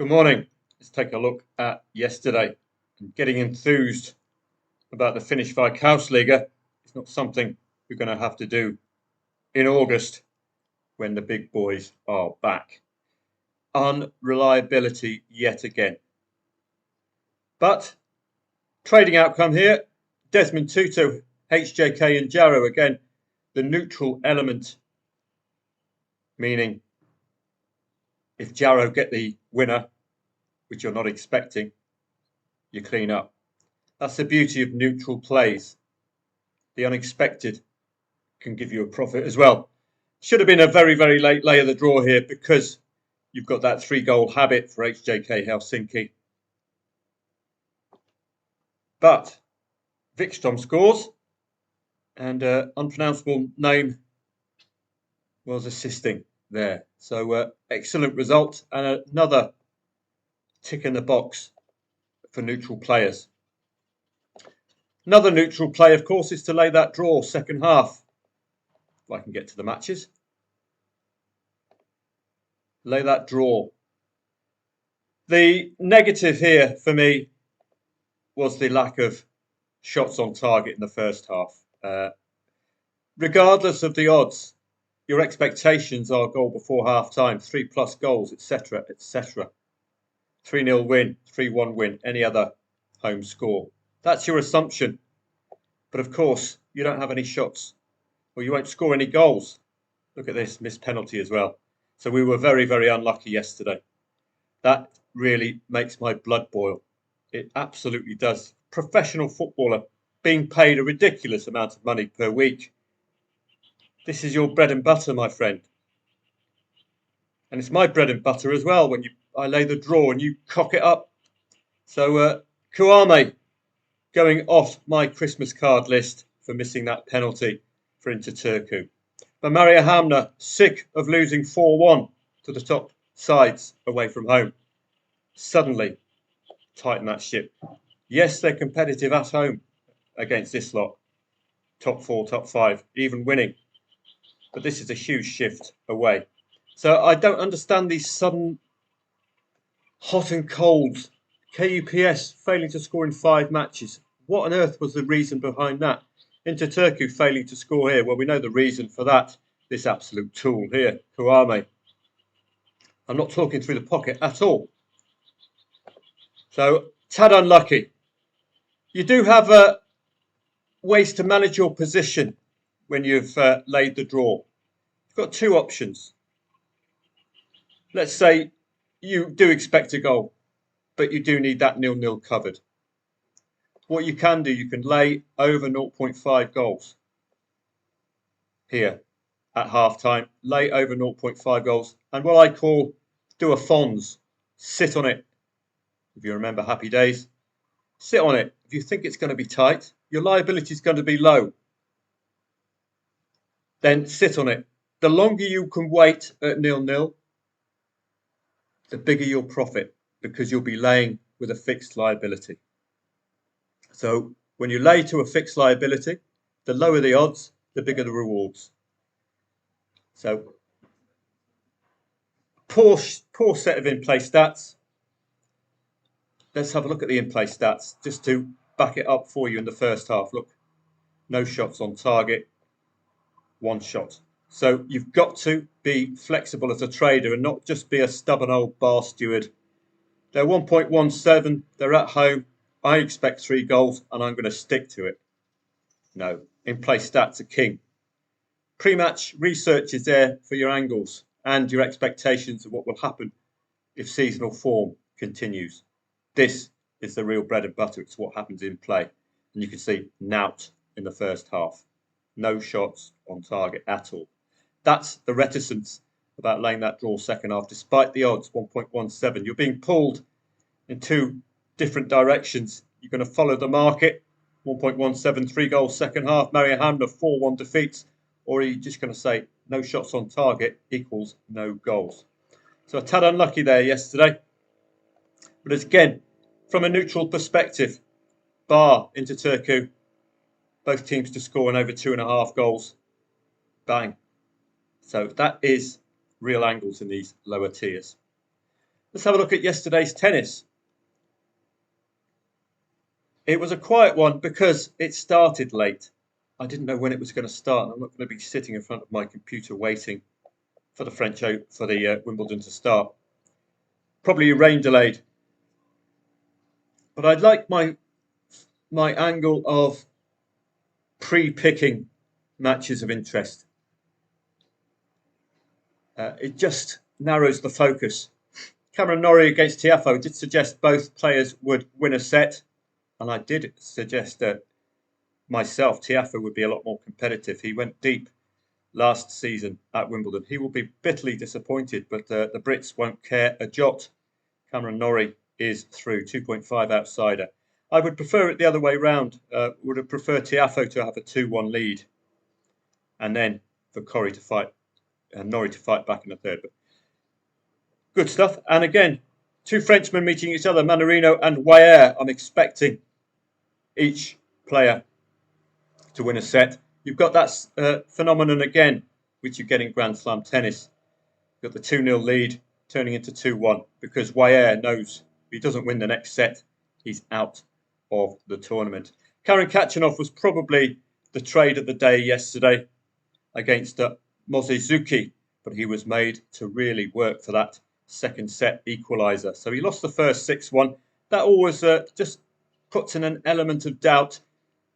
Good morning. Let's take a look at yesterday. And getting enthused about the Finnish Veikkausliiga is not something you're going to have to do in August when the big boys are back. Unreliability yet again. But trading outcome here, Desmond Tutu, HJK and Jarrow again, the neutral element, meaning if Jarrow get the winner, which you're not expecting, you clean up. That's the beauty of neutral plays. The unexpected can give you a profit as well. Should have been a very, very late lay of the draw here because you've got that 3-goal habit for HJK Helsinki. But Wikström scores and unpronounceable name was assisting there. So excellent result and another tick in the box for neutral players. Another neutral play, of course, is to lay that draw second half. If I can get to the matches. Lay that draw. The negative here for me was the lack of shots on target in the first half. Regardless of the odds, your expectations are goal before half time, 3+ goals, etc., etc. 3-0 win, 3-1 win, any other home score. That's your assumption. But of course, you don't have any shots, or you won't score any goals. Look at this, missed penalty as well. So we were very, very unlucky yesterday. That really makes my blood boil. It absolutely does. Professional footballer being paid a ridiculous amount of money per week. This is your bread and butter, my friend. And it's my bread and butter as well when I lay the draw and you cock it up. So Kuame going off my Christmas card list for missing that penalty for Inter Turku. But Maria Hamner, sick of losing 4-1 to the top sides away from home, suddenly tighten that ship. Yes, they're competitive at home against this lot. Top 4, top 5, even winning. But this is a huge shift away. So I don't understand these sudden hot and cold. KUPS failing to score in 5 matches. What on earth was the reason behind that? Inter Turku failing to score here. Well, we know the reason for that. This absolute tool here, Kuame. I'm not talking through the pocket at all. So, tad unlucky. You do have ways to manage your position when you've laid the draw. You've got 2 options. Let's say you do expect a goal, but you do need that 0-0 covered. What you can do, you can lay over 0.5 goals here at half time. Lay over 0.5 goals. And what I call do a Fonz. Sit on it. If you remember Happy Days. Sit on it. If you think it's going to be tight, your liability is going to be low. Then sit on it. The longer you can wait at 0-0, the bigger your profit because you'll be laying with a fixed liability. So when you lay to a fixed liability, the lower the odds, the bigger the rewards. So poor set of in-play stats. Let's have a look at the in-play stats just to back it up for you in the first half. Look, no shots on target, 1 shot. So you've got to be flexible as a trader and not just be a stubborn old bar steward. They're 1.17, they're at home. I expect 3 goals and I'm going to stick to it. No, in-play stats are king. Pre-match research is there for your angles and your expectations of what will happen if seasonal form continues. This is the real bread and butter. It's what happens in play. And you can see nout in the first half. No shots on target at all. That's the reticence about laying that draw second half, despite the odds, 1.17. You're being pulled in 2 different directions. You're going to follow the market, 1.17, 3 goals second half. Maria Hamner, 4-1 defeats. Or are you just going to say no shots on target equals no goals? So a tad unlucky there yesterday. But again, from a neutral perspective, bar Inter Turku, both teams to score in over 2.5 goals. Bang. So that is real angles in these lower tiers. Let's have a look at yesterday's tennis. It was a quiet one because it started late. I didn't know when it was going to start. I'm not going to be sitting in front of my computer waiting for the Wimbledon to start. Probably rain delayed. But I'd like my angle of pre-picking matches of interest. It just narrows the focus. Cameron Norrie against Tiafoe did suggest both players would win a set, and I did suggest that myself Tiafoe would be a lot more competitive. He went deep last season at Wimbledon. He will be bitterly disappointed, but the Brits won't care a jot. Cameron Norrie is through, 2.5 outsider. I would prefer it the other way round. Would have preferred Tiafoe to have a 2-1 lead, and then for Norrie to fight back in the third. But good stuff. And again, two Frenchmen meeting each other, Manarino and Huyer. I'm expecting each player to win a set. You've got that phenomenon again, which you get in Grand Slam tennis. You've got the 2-0 lead turning into 2-1 because Huyer knows if he doesn't win the next set, he's out of the tournament. Karen Khachanov was probably the trade of the day yesterday against Mozizuki, but he was made to really work for that second set equaliser. So he lost the first 6-1. That always just puts in an element of doubt.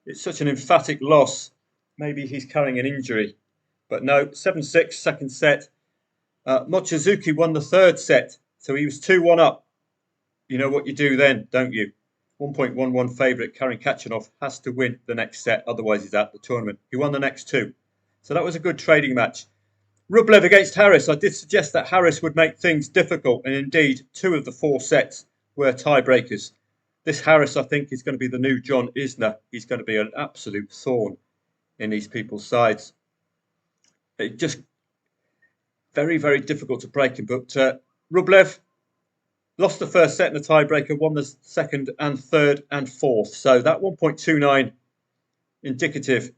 It's such an emphatic loss. Maybe he's carrying an injury. But no, 7-6, second set. Mochizuki won the third set, so he was 2-1 up. You know what you do then, don't you? 1.11 favourite Karen Khachanov has to win the next set, otherwise he's out of the tournament. He won the next two. So that was a good trading match. Rublev against Harris. I did suggest that Harris would make things difficult, and indeed, 2 of the 4 sets were tiebreakers. This Harris, I think, is going to be the new John Isner. He's going to be an absolute thorn in these people's sides. It just very, very difficult to break him. But Rublev lost the first set in the tiebreaker, won the second and third and fourth. So that 1.29 indicative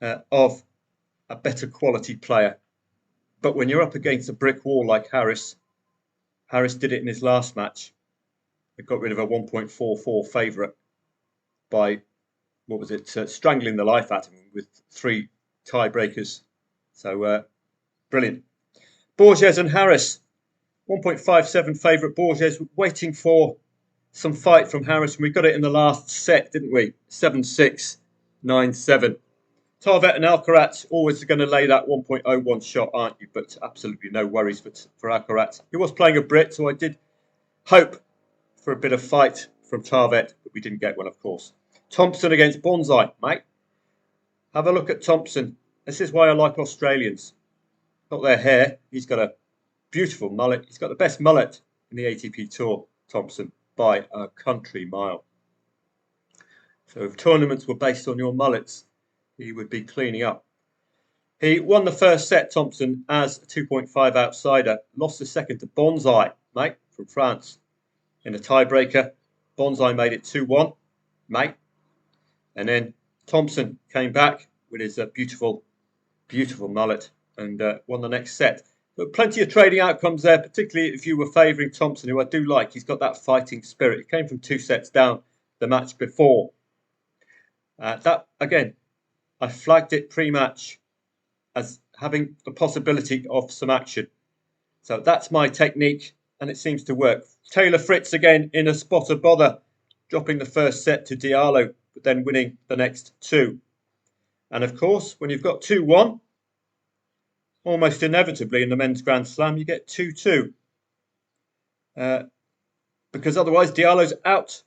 of a better quality player. But when you're up against a brick wall like Harris did it in his last match. He got rid of a 1.44 favourite by, strangling the life out of him with 3 tiebreakers. So brilliant. Borges and Harris, 1.57 favourite. Borges waiting for some fight from Harris, and we got it in the last set, didn't we? 7-6, 9-7. Tarvet and Alcaraz always going to lay that 1.01 shot, aren't you? But absolutely no worries for Alcaraz. He was playing a Brit, so I did hope for a bit of fight from Tarvet, but we didn't get one, of course. Thompson against Bonsai, mate. Have a look at Thompson. This is why I like Australians. Not their hair. He's got a beautiful mullet. He's got the best mullet in the ATP Tour, Thompson, by a country mile. So if tournaments were based on your mullets, he would be cleaning up. He won the first set, Thompson, as a 2.5 outsider. Lost the second to Bonsai, mate, from France. In a tiebreaker, Bonsai made it 2-1, mate. And then Thompson came back with his beautiful, beautiful mullet and won the next set. But plenty of trading outcomes there, particularly if you were favouring Thompson, who I do like. He's got that fighting spirit. He came from 2 sets down the match before. That, again, I flagged it pre-match as having the possibility of some action. So that's my technique, and it seems to work. Taylor Fritz again in a spot of bother, dropping the first set to Diallo, but then winning the next 2. And of course, when you've got 2-1, almost inevitably in the men's Grand Slam, you get 2-2. Because otherwise Diallo's out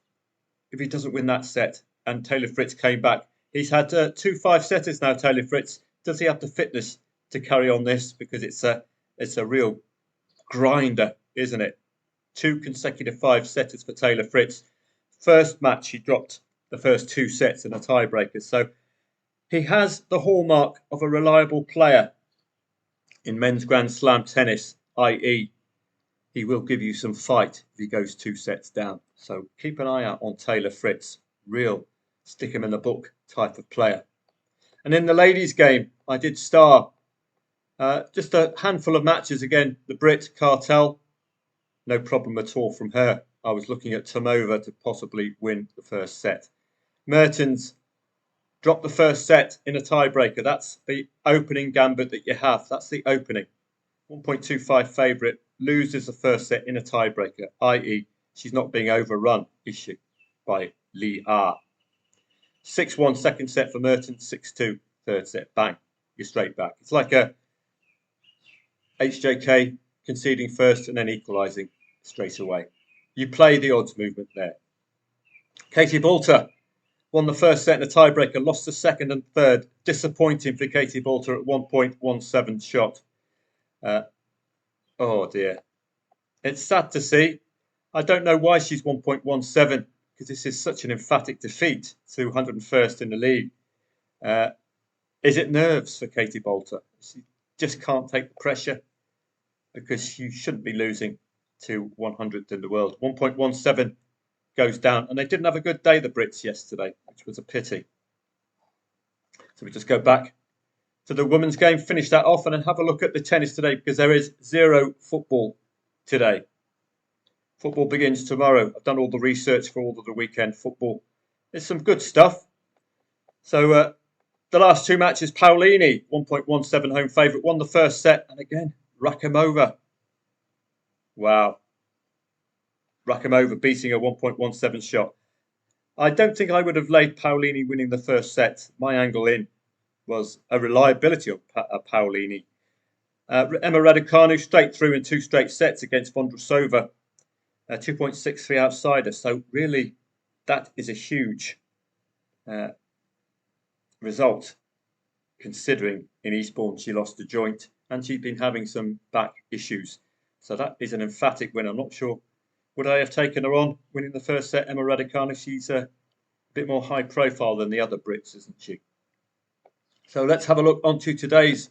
if he doesn't win that set. And Taylor Fritz came back. He's had 2 5-setters now, Taylor Fritz. Does he have the fitness to carry on this? Because it's a real grinder, isn't it? 2 consecutive 5-setters for Taylor Fritz. First match, he dropped the first 2 sets in a tiebreaker. So he has the hallmark of a reliable player in men's Grand Slam tennis, i.e. he will give you some fight if he goes 2 sets down. So keep an eye out on Taylor Fritz. Real stick him in the book type of player. And in the ladies' game, I did star just a handful of matches again. The Brit Cartel, No problem at all from her. I was looking at Tomova to possibly win the first set. Mertens dropped the first set in a tiebreaker. That's the opening gambit that you have. That's the opening. 1.25 favourite loses the first set in a tiebreaker, i.e. she's not being overrun, is she, by Li Ah. 6-1 second set for Mertens, 6-2 third set. Bang, you're straight back. It's like a HJK conceding first and then equalising straight away. You play the odds movement there. Katie Boulter won the first set in a tiebreaker, lost the second and third. Disappointing for Katie Boulter at 1.17 shot. Oh dear. It's sad to see. I don't know why she's 1.17 because this is such an emphatic defeat to 101st in the league. Is it nerves for Katie Boulter? She just can't take the pressure because she shouldn't be losing to 100th in the world. 1.17 goes down, and they didn't have a good day, the Brits, yesterday, which was a pity. So we just go back to the women's game, finish that off, and then have a look at the tennis today because there is zero football today. Football begins tomorrow. I've done all the research for all of the weekend football. There's some good stuff. So the last two matches, Paolini, 1.17 home favourite, won the first set, and again, Rakhimova. Wow. Rakhimova beating a 1.17 shot. I don't think I would have laid Paolini winning the first set. My angle in was a reliability of Paolini. Emma Raducanu straight through in two straight sets against Vondrousova. 2.63 outsider. So really, that is a huge result, considering in Eastbourne she lost a joint and she'd been having some back issues. So that is an emphatic win. I'm not sure, would I have taken her on winning the first set, Emma Raducanu? She's a bit more high profile than the other Brits, isn't she? So let's have a look onto today's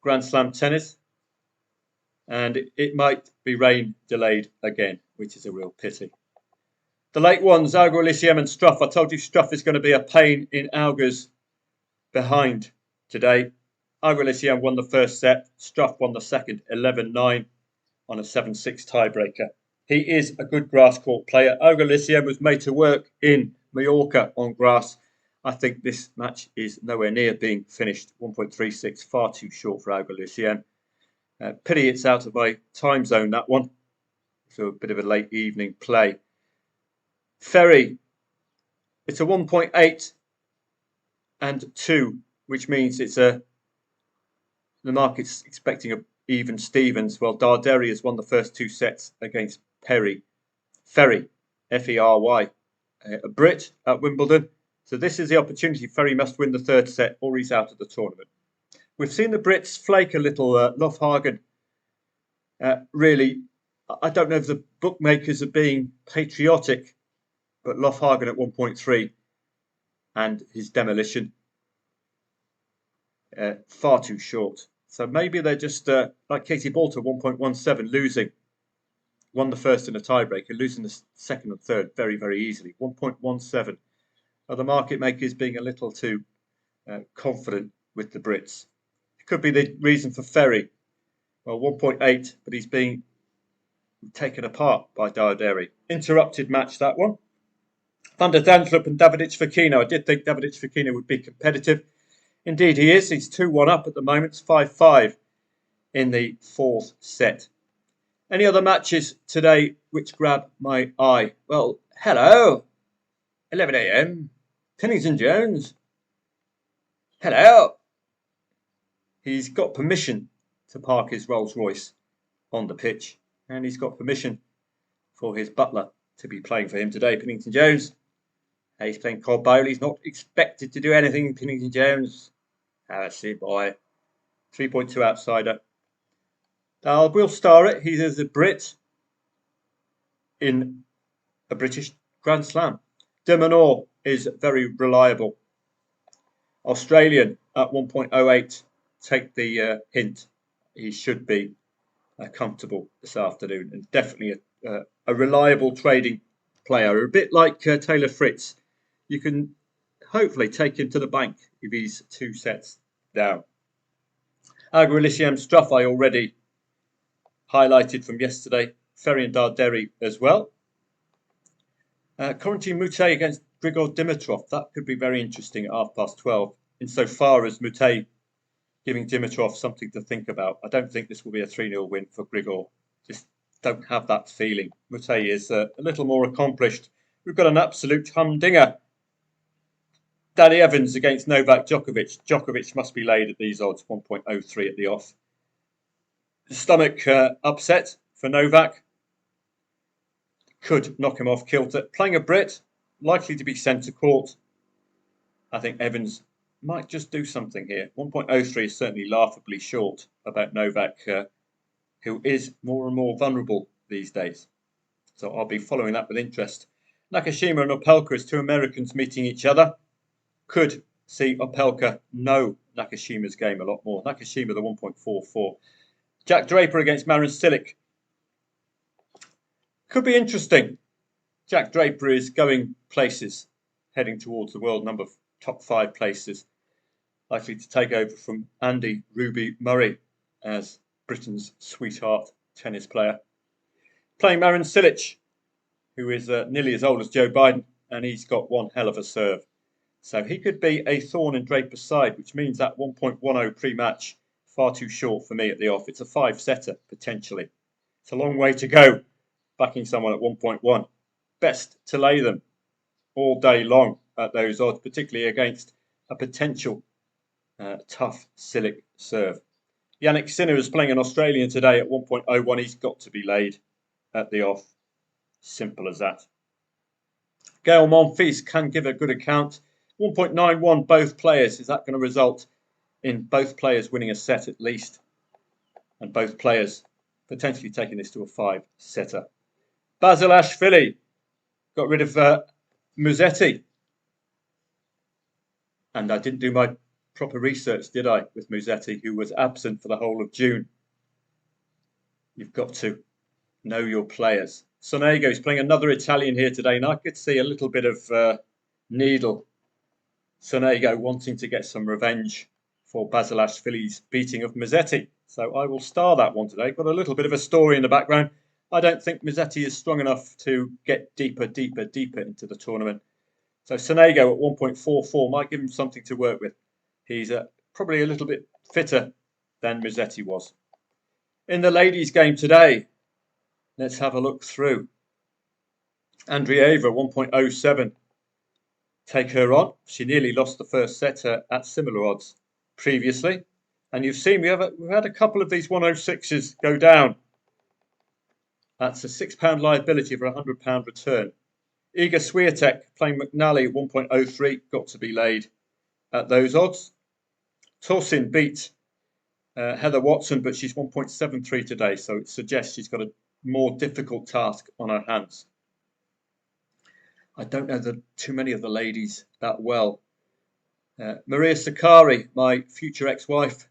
Grand Slam tennis. And it might be rain delayed again, which is a real pity. The late ones, Auger-Aliassime and Struff. I told you Struff is going to be a pain in Auger's behind today. Auger-Aliassime won the first set. Struff won the second, 11-9 on a 7-6 tiebreaker. He is a good grass court player. Auger-Aliassime was made to work in Mallorca on grass. I think this match is nowhere near being finished. 1.36, far too short for Auger-Aliassime. Pity it's out of my time zone, that one. So a bit of a late evening play. Ferry, it's a 1.8 and 2, which means it's the market's expecting a even Stevens. Well, Darderi has won the first two sets against Ferry, F-E-R-Y, a Brit at Wimbledon. So this is the opportunity. Ferry must win the third set or he's out of the tournament. We've seen the Brits flake a little. Lofhagen, really, I don't know if the bookmakers are being patriotic, but Lofhagen at 1.3 and his demolition, far too short. So maybe they're just like Katie Boulter, 1.17, losing. Won the first in a tiebreaker, losing the second and third very, very easily. 1.17. Are the market makers being a little too confident with the Brits? It could be the reason for Ferry. Well, 1.8, but he's being taken apart by Darderi. Interrupted match, that one. Van der Danslop and Davidovich Fokina. I did think Davidovich Fokina would be competitive. Indeed, he is. He's 2-1 up at the moment. It's 5-5 in the fourth set. Any other matches today which grab my eye? Well, hello. 11 a.m. Pennington Jones. Hello. He's got permission to park his Rolls Royce on the pitch, and he's got permission for his butler to be playing for him today, Pennington Jones. He's playing Cold Bowl. He's not expected to do anything, Pennington Jones. That's it, boy. 3.2 outsider. I will star it. He is a Brit in a British Grand Slam. De Minaur is very reliable. Australian at 1.08. Take the hint. He should be comfortable this afternoon, and definitely a reliable trading player. A bit like Taylor Fritz. You can hopefully take him to the bank if he's 2 sets down. Auger-Aliassime Struff I already highlighted from yesterday. Ferry and Darderi as well. Corentin Moutet against Grigor Dimitrov. That could be very interesting at 12:30, insofar as Moutet giving Dimitrov something to think about. I don't think this will be a 3-0 win for Grigor. Just don't have that feeling. Moutet is a little more accomplished. We've got an absolute humdinger. Danny Evans against Novak Djokovic. Djokovic must be laid at these odds, 1.03 at the off. Stomach upset for Novak. Could knock him off kilter. Playing a Brit, likely to be sent to court. I think Evans might just do something here. 1.03 is certainly laughably short about Novak, who is more and more vulnerable these days. So I'll be following that with interest. Nakashima and Opelka as two Americans meeting each other. Could see Opelka know Nakashima's game a lot more. Nakashima, the 1.44. Jack Draper against Marin Cilic. Could be interesting. Jack Draper is going places, heading towards the world number top 5 places. Likely to take over from Andy Ruby Murray as Britain's sweetheart tennis player. Playing Marin Cilic, who is nearly as old as Joe Biden, and he's got one hell of a serve. So he could be a thorn in Draper's side, which means that 1.10 pre-match, far too short for me at the off. It's a 5-setter, potentially. It's a long way to go, backing someone at 1.1. Best to lay them all day long at those odds, particularly against a potential tough Cilic serve. Yannick Sinner is playing an Australian today at 1.01. He's got to be laid at the off. Simple as that. Gael Monfils can give a good account. 1.91 both players. Is that going to result in both players winning a set at least? And both players potentially taking this to a 5-setter. Basilashvili got rid of Musetti. And I didn't do my proper research, did I, with Musetti, who was absent for the whole of June. You've got to know your players. Sonego is playing another Italian here today, and I could see a little bit of needle. Sonego wanting to get some revenge for Basilashvili's beating of Musetti. So I will star that one today. Got a little bit of a story in the background. I don't think Musetti is strong enough to get deeper into the tournament. So Sonego at 1.44 might give him something to work with. He's probably a little bit fitter than Musetti was. In the ladies' game today, let's have a look through. Andreeva, 1.07. Take her on. She nearly lost the first set at similar odds previously. And you've seen we've had a couple of these 106s go down. That's a £6 liability for a £100 return. Iga Swiatek playing McNally at 1.03. Got to be laid at those odds. Torsin beat Heather Watson, but she's 1.73 today. So it suggests she's got a more difficult task on her hands. I don't know too many of the ladies that well. Maria Sakkari, my future ex-wife,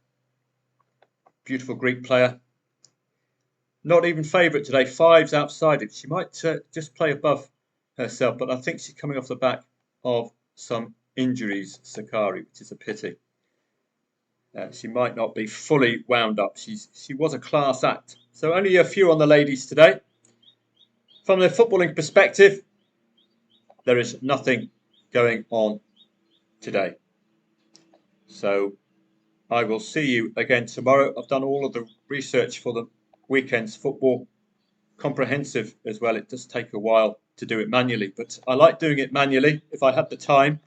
beautiful Greek player. Not even favourite today, 5s outside it. She might just play above herself, but I think she's coming off the back of some injuries, Sakkari, which is a pity. She might not be fully wound up. She was a class act. So only a few on the ladies today. From the footballing perspective, there is nothing going on today. So I will see you again tomorrow. I've done all of the research for the weekend's football, comprehensive as well. It does take a while to do it manually, but I like doing it manually if I have the time,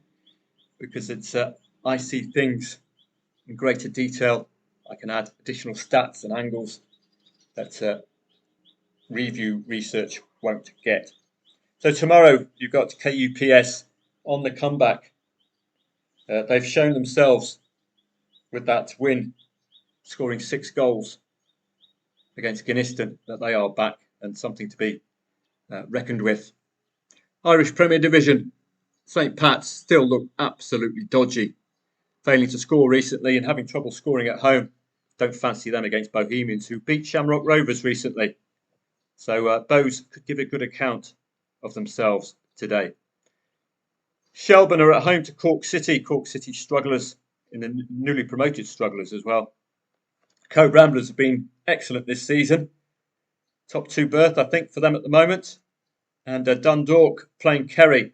because it's I see things in greater detail. I can add additional stats and angles that review research won't get. So tomorrow you've got KUPS on the comeback. They've shown themselves with that win, scoring 6 goals against Guineaston, that they are back and something to be reckoned with. Irish Premier Division, St Pat's still look absolutely dodgy, failing to score recently and having trouble scoring at home. Don't fancy them against Bohemians, who beat Shamrock Rovers recently. So Bows could give a good account of themselves today. Shelburne are at home to Cork City strugglers, in the newly promoted strugglers as well. Co Ramblers have been excellent this season. Top 2 berth, I think, for them at the moment. And Dundalk playing Kerry.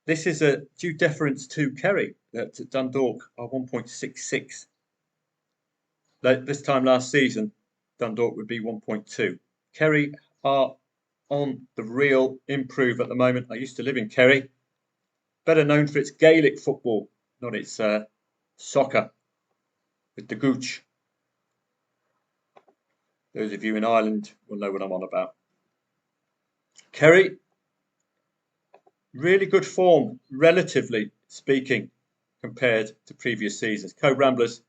This is a due deference to Kerry. That Dundalk are 1.66. This time last season, Dundalk would be 1.2. Kerry are on the real improve at the moment. I used to live in Kerry. Better known for its Gaelic football, not its soccer with the gooch. Those of you in Ireland will know what I'm on about. Kerry, really good form, relatively speaking, compared to previous seasons. Cove Ramblers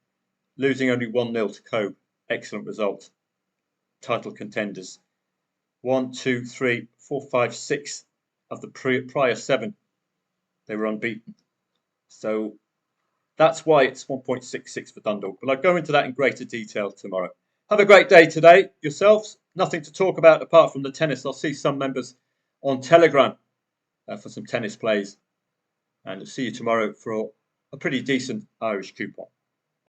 losing only 1-0 to Cove. Excellent result. Title contenders. 1, 2, 3, 4, 5, 6 of the prior 7. They were unbeaten. So that's why it's 1.66 for Dundalk. But I'll go into that in greater detail tomorrow. Have a great day today yourselves. Nothing to talk about apart from the tennis. I'll see some members on Telegram for some tennis plays. And I'll see you tomorrow for a pretty decent Irish coupon.